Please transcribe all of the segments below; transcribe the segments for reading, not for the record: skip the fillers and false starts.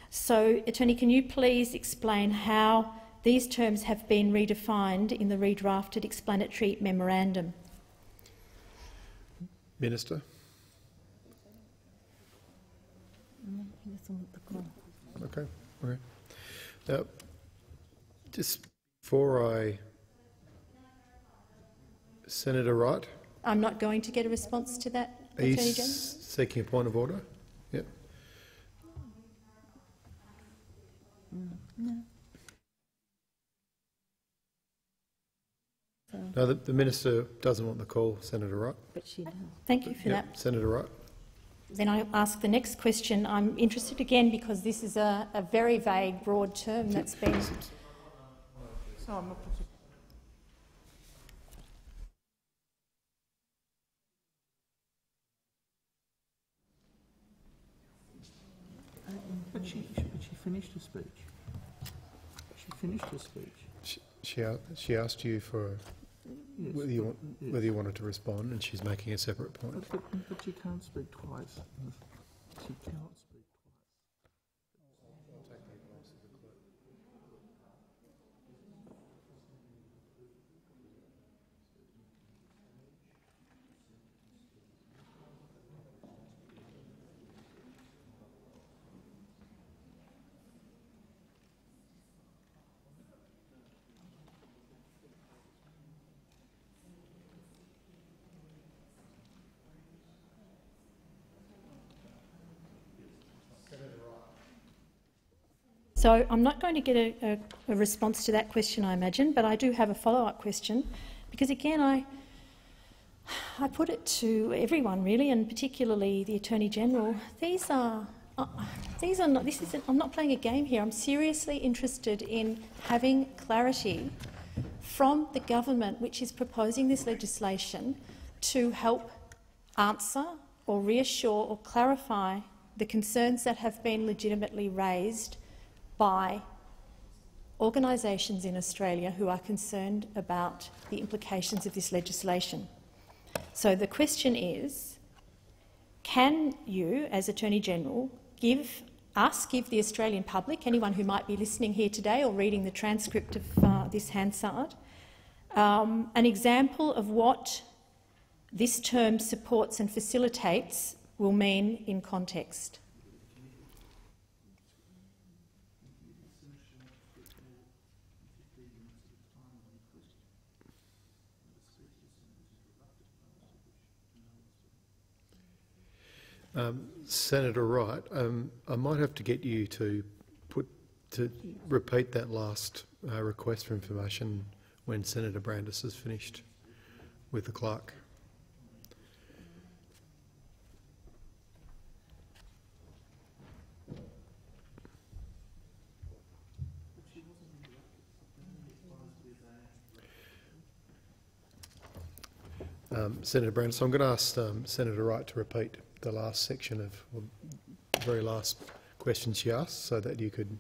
So, Attorney, can you please explain how these terms have been redefined in the redrafted explanatory memorandum? Minister. Okay. Now, just before Senator Wright. I'm not going to get a response to that, Attorney General. Are you seeking a point of order? Yep. No. No, the Minister doesn't want the call, Senator Wright. But she does. Thank you for that. Senator Wright. Then I ask the next question. I'm interested again because this is a very vague, broad term that's been... But she finished her speech. She finished her speech. She asked you for Yes, whether you wanted to respond, and she's making a separate point. But she can't speak twice. She cannot speak twice. So I'm not going to get a response to that question, I imagine, but I do have a follow-up question, because again I put it to everyone really, and particularly the Attorney-General. I'm not playing a game here. I'm seriously interested in having clarity from the government which is proposing this legislation to help answer or reassure or clarify the concerns that have been legitimately raised by organisations in Australia who are concerned about the implications of this legislation. So the question is, can you, as Attorney-General, give the Australian public, anyone who might be listening here today or reading the transcript of this Hansard, an example of what this term supports and facilitates will mean in context? Senator Wright, I might have to get you to repeat that last request for information when Senator Brandis has finished with the clerk. Senator Brandis, so I'm going to ask Senator Wright to repeat the last section of the very last question she asked, so that you could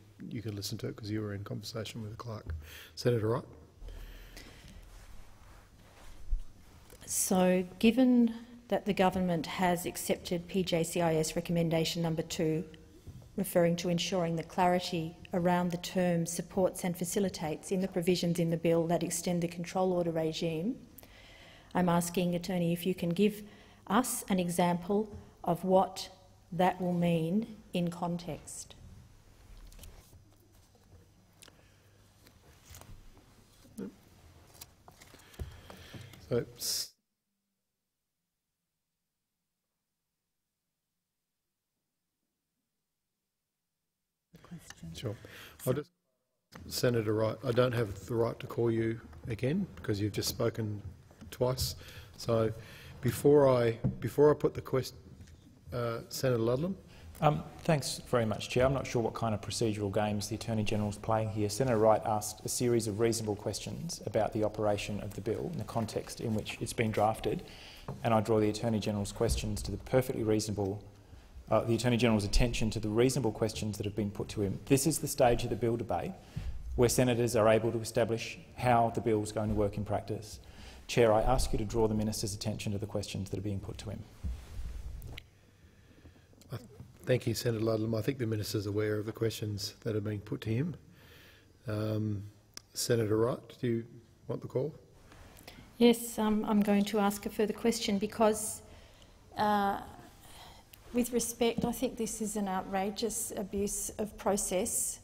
listen to it because you were in conversation with the clerk. Senator Wright. So, given that the government has accepted PJCIS recommendation number 2, referring to ensuring the clarity around the term supports and facilitates in the provisions in the bill that extend the control order regime, I'm asking, Attorney, if you can give us an example of what that will mean in context. So, sure. Senator Wright, I don't have the right to call you again because you've just spoken twice. So, before I put the question, Senator Ludlam. Thanks very much, Chair. I'm not sure what kind of procedural games the Attorney-General is playing here. Senator Wright asked a series of reasonable questions about the operation of the bill and the context in which it's been drafted, and I draw the Attorney-General's questions to the perfectly reasonable, the Attorney-General's attention to the reasonable questions that have been put to him. This is the stage of the bill debate where senators are able to establish how the bill is going to work in practice. Chair, I ask you to draw the minister's attention to the questions that are being put to him. Thank you, Senator Ludlam. I think the minister's aware of the questions that are being put to him. Senator Wright, do you want the call? Yes, I'm going to ask a further question because, with respect, I think this is an outrageous abuse of process